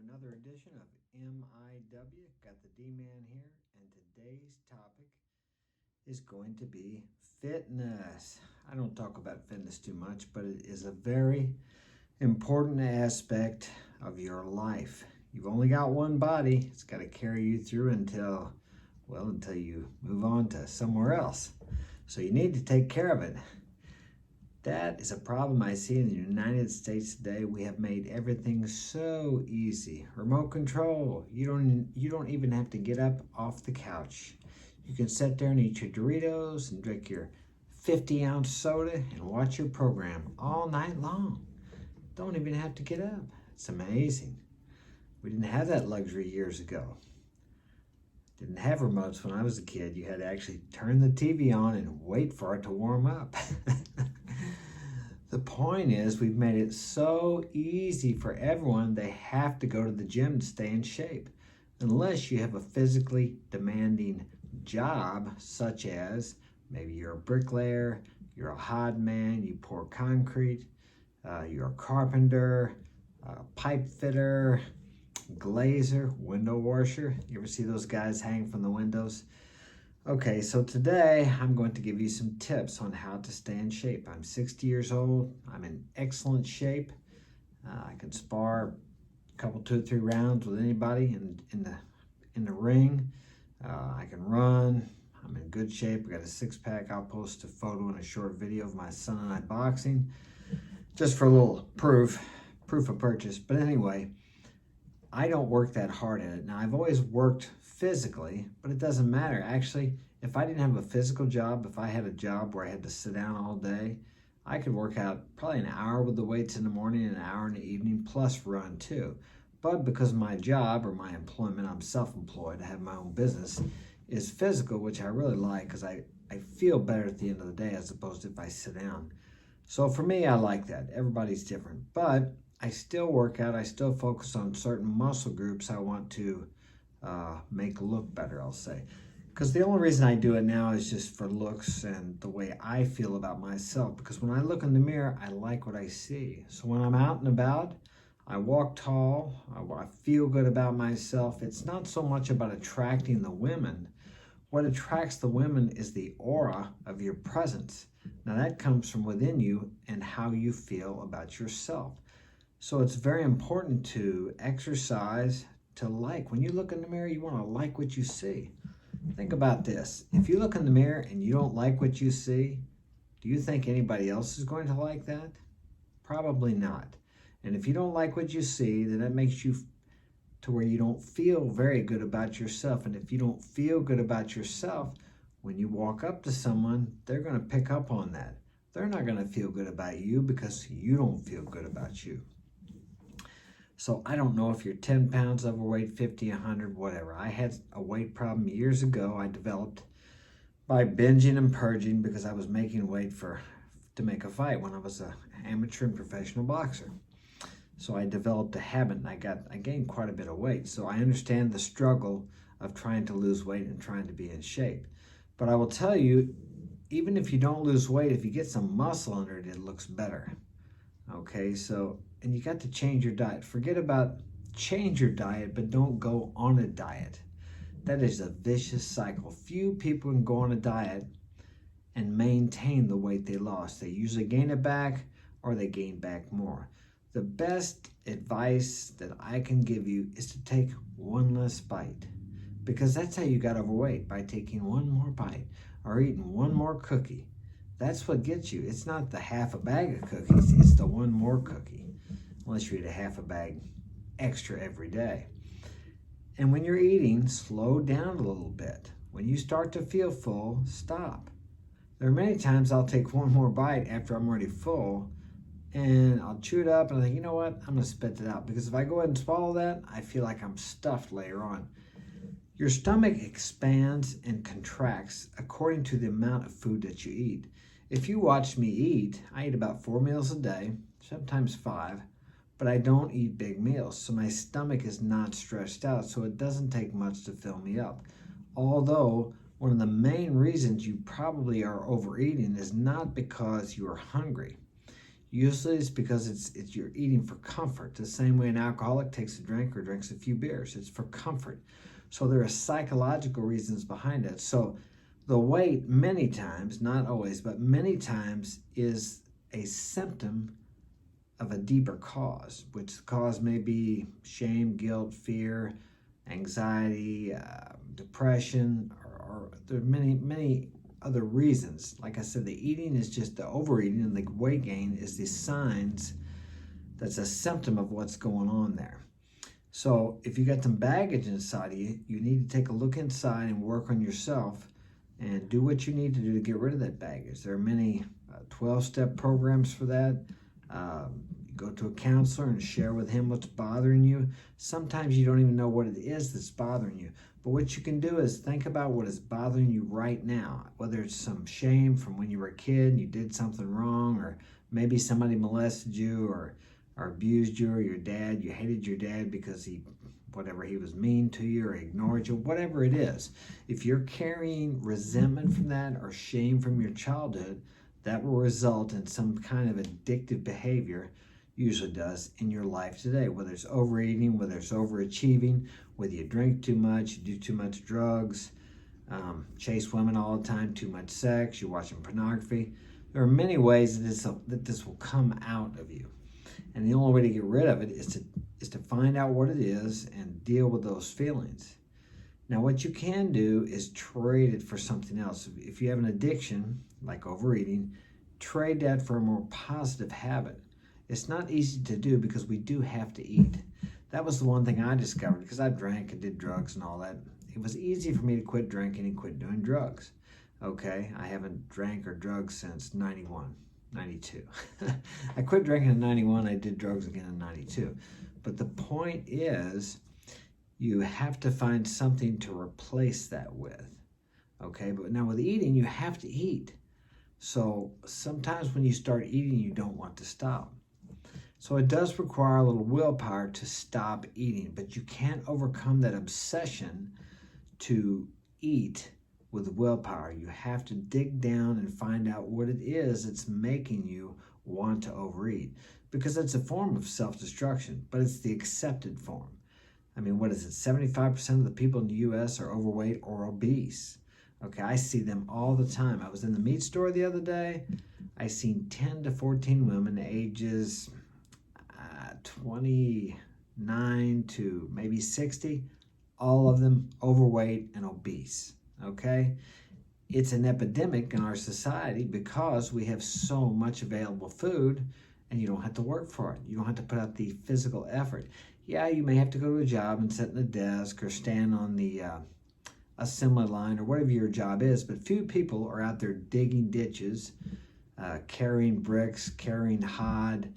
another edition of MIW. Got the D-Man here, and today's topic is going to be fitness. I don't talk about fitness too much, but it is a very important aspect of your life. You've only got one body. It's got to carry you through until you move on to somewhere else. So you need to take care of it. That is a problem I see in the United States today. We have made everything so easy. Remote control. You don't even have to get up off the couch. You can sit there and eat your Doritos and drink your 50-ounce soda and watch your program all night long. Don't even have to get up. It's amazing. We didn't have that luxury years ago. Didn't have remotes when I was a kid. You had to actually turn the TV on and wait for it to warm up. The point is, we've made it so easy for everyone, they have to go to the gym to stay in shape. Unless you have a physically demanding job, such as maybe you're a bricklayer, you're a hod man, you pour concrete, you're a carpenter, a pipe fitter, glazer, window washer. You ever see those guys hang from the windows? Okay, so today I'm going to give you some tips on how to stay in shape. I'm 60 years old. I'm in excellent shape. I can spar a couple, 2 or 3 rounds with anybody in the ring. I can run. I'm in good shape. I got a 6-pack. I'll post a photo and a short video of my son and I boxing, just for a little proof of purchase. But anyway, I don't work that hard at it. Now, I've always worked physically, but it doesn't matter. Actually, if I didn't have a physical job, if I had a job where I had to sit down all day, I could work out probably an hour with the weights in the morning and an hour in the evening, plus run too. But because my job or my employment, I'm self-employed, I have my own business, is physical, which I really like because I feel better at the end of the day as opposed to if I sit down. So for me, I like that. Everybody's different. But I still work out. I still focus on certain muscle groups I want to make look better, I'll say. Because the only reason I do it now is just for looks and the way I feel about myself. Because when I look in the mirror, I like what I see. So when I'm out and about, I walk tall, I feel good about myself. It's not so much about attracting the women. What attracts the women is the aura of your presence. Now that comes from within you and how you feel about yourself. So it's very important to exercise, to like. When you look in the mirror, you want to like what you see. Think about this. If you look in the mirror and you don't like what you see, do you think anybody else is going to like that? Probably not. And if you don't like what you see, then that makes you to where you don't feel very good about yourself. And if you don't feel good about yourself, when you walk up to someone, they're going to pick up on that. They're not going to feel good about you because you don't feel good about you. So I don't know if you're 10 pounds overweight, 50, 100, whatever. I had a weight problem years ago I developed by binging and purging because I was making weight to make a fight when I was an amateur and professional boxer. So I developed a habit and I gained quite a bit of weight. So I understand the struggle of trying to lose weight and trying to be in shape. But I will tell you, even if you don't lose weight, if you get some muscle under it, it looks better. Okay, so, and you got to change your diet. Forget about change your diet, but don't go on a diet. That is a vicious cycle. Few people can go on a diet and maintain the weight they lost. They usually gain it back or they gain back more. The best advice that I can give you is to take one less bite, because that's how you got overweight, by taking one more bite or eating one more cookie. That's what gets you. It's not the half a bag of cookies, it's the one more cookie, unless you eat a half a bag extra every day. And when you're eating, slow down a little bit. When you start to feel full, stop. There are many times I'll take one more bite after I'm already full, and I'll chew it up and I think, you know what, I'm gonna spit it out, because if I go ahead and swallow that, I feel like I'm stuffed later on. Your stomach expands and contracts according to the amount of food that you eat. If you watch me eat, I eat about 4 meals a day, sometimes 5, but I don't eat big meals. So my stomach is not stressed out, so it doesn't take much to fill me up. Although one of the main reasons you probably are overeating is not because you are hungry. Usually it's because it's you're eating for comfort. The same way an alcoholic takes a drink or drinks a few beers. It's for comfort. So there are psychological reasons behind it. So the weight many times, not always, but many times is a symptom of a deeper cause, which the cause may be shame, guilt, fear, anxiety, depression, or there are many other reasons. Like I said, the eating is just the overeating, and the weight gain is the signs that's a symptom of what's going on there. So if you got some baggage inside of you, you need to take a look inside and work on yourself and do what you need to do to get rid of that baggage. There are many 12-step programs for that. Go to a counselor and share with him what's bothering you. Sometimes you don't even know what it is that's bothering you. But what you can do is think about what is bothering you right now, whether it's some shame from when you were a kid and you did something wrong, or maybe somebody molested you or abused you, or your dad, you hated your dad because he was mean to you or ignored you, whatever it is. If you're carrying resentment from that or shame from your childhood, that will result in some kind of addictive behavior, usually does, in your life today, whether it's overeating, whether it's overachieving, whether you drink too much, you do too much drugs, chase women all the time, too much sex, you're watching pornography. There are many ways that this will come out of you. And the only way to get rid of it is to find out what it is and deal with those feelings. Now, what you can do is trade it for something else. If you have an addiction, like overeating, trade that for a more positive habit. It's not easy to do because we do have to eat. That was the one thing I discovered, because I drank and did drugs and all that. It was easy for me to quit drinking and quit doing drugs. Okay, I haven't drank or drugged since 91, 92. I quit drinking in 91, I did drugs again in 92. But the point is, you have to find something to replace that with. Okay, but now with eating, you have to eat. So sometimes when you start eating, you don't want to stop. So it does require a little willpower to stop eating, but you can't overcome that obsession to eat with willpower. You have to dig down and find out what it is that's making you want to overeat, because it's a form of self-destruction, but it's the accepted form. I mean, what is it? 75% of the people in the U.S. are overweight or obese. Okay, I see them all the time. I was in the meat store the other day. I seen 10 to 14 women ages 29 to maybe 60, all of them overweight and obese. Okay, it's an epidemic in our society because we have so much available food, and you don't have to work for it. You don't have to put out the physical effort. Yeah, you may have to go to a job and sit in a desk or stand on the assembly line or whatever your job is, but few people are out there digging ditches, carrying bricks, carrying hod,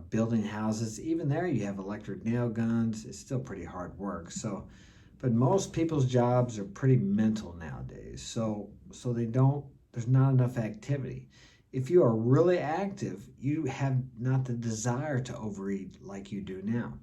building houses. Even there you have electric nail guns. It's still pretty hard work. So, but most people's jobs are pretty mental nowadays. So there's not enough activity. If you are really active, you have not the desire to overeat like you do now.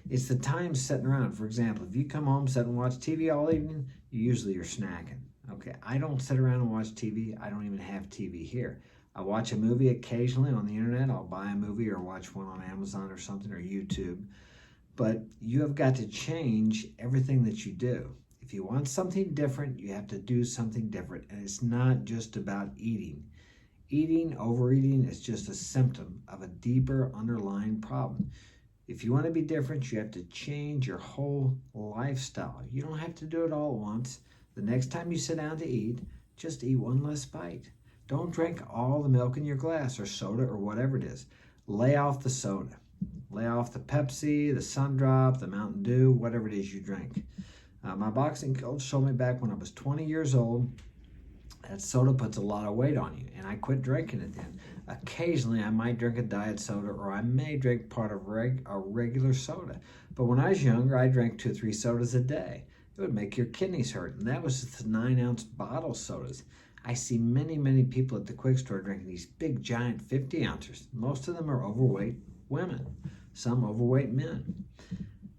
It's the time sitting around. For example, if you come home, sit and watch TV all evening, usually you're snacking. Okay, I don't sit around and watch TV. I don't even have TV here. I watch a movie occasionally on the internet. I'll buy a movie or watch one on Amazon or something, or YouTube. But you have got to change everything that you do. If you want something different, you have to do something different. And it's not just about eating. Overeating is just a symptom of a deeper underlying problem. If you want to be different, you have to change your whole lifestyle. You don't have to do it all at once. The next time you sit down to eat, just eat one less bite. Don't drink all the milk in your glass or soda or whatever it is. Lay off the soda. Lay off the Pepsi, the Sundrop, the Mountain Dew, whatever it is you drink. My boxing coach showed me back when I was 20 years old, that soda puts a lot of weight on you, and I quit drinking it then. Occasionally, I might drink a diet soda, or I may drink part of a regular soda. But when I was younger, I drank 2 or 3 sodas a day. It would make your kidneys hurt, and that was just the 9-ounce bottle sodas. I see many people at the quick store drinking these big, giant 50-ounces. Most of them are overweight women, some overweight men.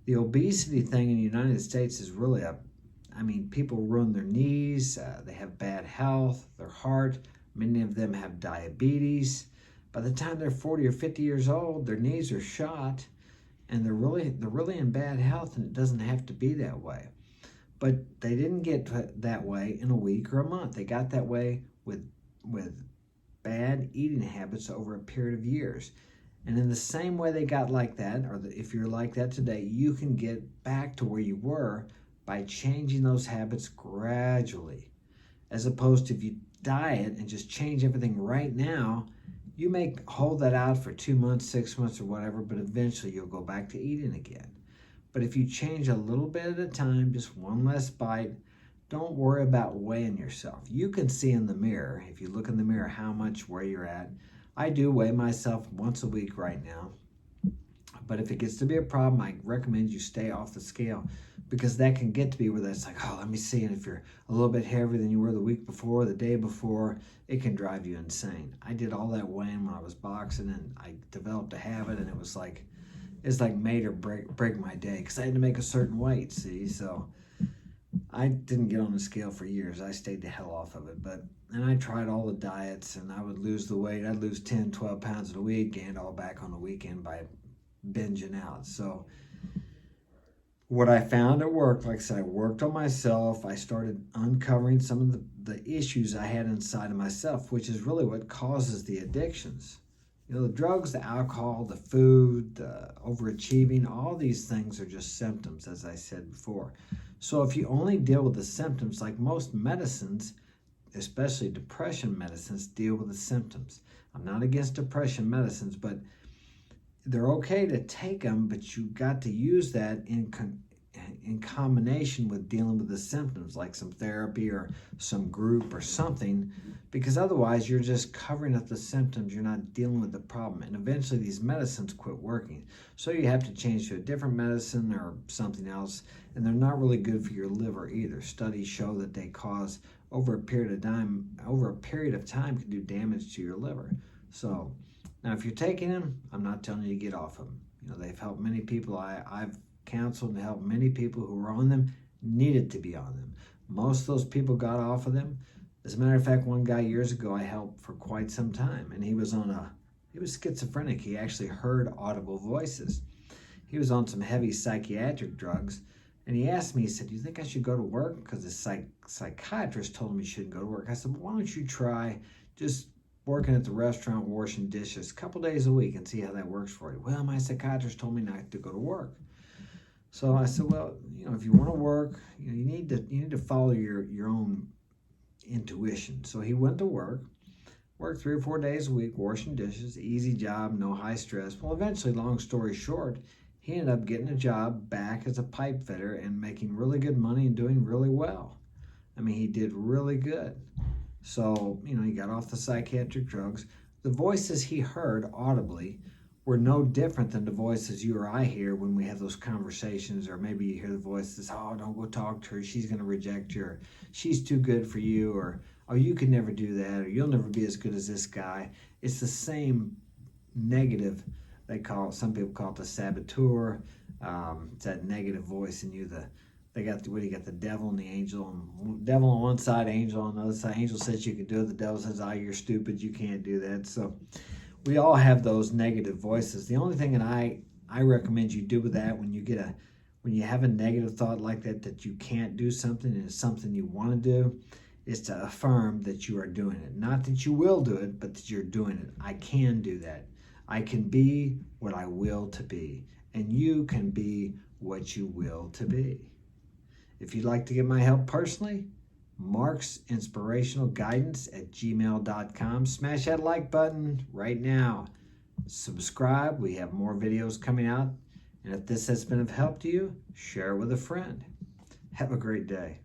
The obesity thing in the United States is really people ruin their knees, they have bad health, their heart, many of them have diabetes. By the time they're 40 or 50 years old, their knees are shot and they're really in bad health, and it doesn't have to be that way. But they didn't get that way in a week or a month. They got that way with bad eating habits over a period of years. And in the same way they got like that, or if you're like that today, you can get back to where you were by changing those habits gradually. As opposed to if you diet and just change everything right now, you may hold that out for 2 months, 6 months, or whatever, but eventually you'll go back to eating again. But if you change a little bit at a time, just one less bite, don't worry about weighing yourself. You can see in the mirror, if you look in the mirror, how much where you're at. I do weigh myself once a week right now. But if it gets to be a problem, I recommend you stay off the scale, because that can get to be where it's like, oh, let me see. And if you're a little bit heavier than you were the week before, the day before, it can drive you insane. I did all that weighing when I was boxing, and I developed a habit, and it's like made or break my day, because I had to make a certain weight, see? So I didn't get on the scale for years. I stayed the hell off of it. And I tried all the diets, and I would lose the weight. I'd lose 10, 12 pounds in a week, gained all back on the weekend by binging out. So what I found at work, like I said, I worked on myself. I started uncovering some of the issues I had inside of myself, which is really what causes the addictions. You know, the drugs, the alcohol, the food, the overachieving, all these things are just symptoms, as I said before. So if you only deal with the symptoms, like most medicines, especially depression medicines, deal with the symptoms. I'm not against depression medicines, but they're okay to take them, but you got to use that in combination with dealing with the symptoms, like some therapy or some group or something, because otherwise you're just covering up the symptoms. You're not dealing with the problem, and eventually these medicines quit working. So you have to change to a different medicine or something else, and they're not really good for your liver either. Studies show that they cause over a period of time can do damage to your liver. So now if you're taking them, I'm not telling you to get off of them. You know, they've helped many people. I've counseled and helped many people who were on them, needed to be on them. Most of those people got off of them. As a matter of fact, one guy years ago I helped for quite some time, and he was schizophrenic. He actually heard audible voices. He was on some heavy psychiatric drugs, and he asked me, he said, "Do you think I should go to work?" Because the psychiatrist told him he shouldn't go to work. I said, "Well, why don't you try just working at the restaurant, washing dishes a couple days a week and see how that works for you?" "Well, my psychiatrist told me not to go to work." So I said, "Well, you know, if you want to work, you need to follow your own intuition." So he went to worked 3 or 4 days a week, washing dishes, easy job, no high stress. Well, eventually, long story short, he ended up getting a job back as a pipe fitter and making really good money and doing really well. I mean, he did really good. So, you know, he got off the psychiatric drugs. The voices he heard audibly were no different than the voices you or I hear when we have those conversations, or maybe you hear the voices, "Oh, don't go talk to her, she's going to reject you," or "She's too good for you," or "Oh, you can never do that," or "You'll never be as good as this guy." It's the same negative. Some people call it the saboteur. It's that negative voice in you. You got the devil and the angel, and devil on one side, angel on the other side. Angel says you can do it. The devil says, "Oh, you're stupid, you can't do that." So we all have those negative voices. The only thing that I recommend you do with that, when you have a negative thought like that you can't do something and it's something you want to do, is to affirm that you are doing it. Not that you will do it, but that you're doing it. I can do that. I can be what I will to be, and you can be what you will to be. If you'd like to get my help personally, marksinspirationalguidance@gmail.com. Smash that like button right now. Subscribe. We have more videos coming out. And if this has been of help to you, share it with a friend. Have a great day.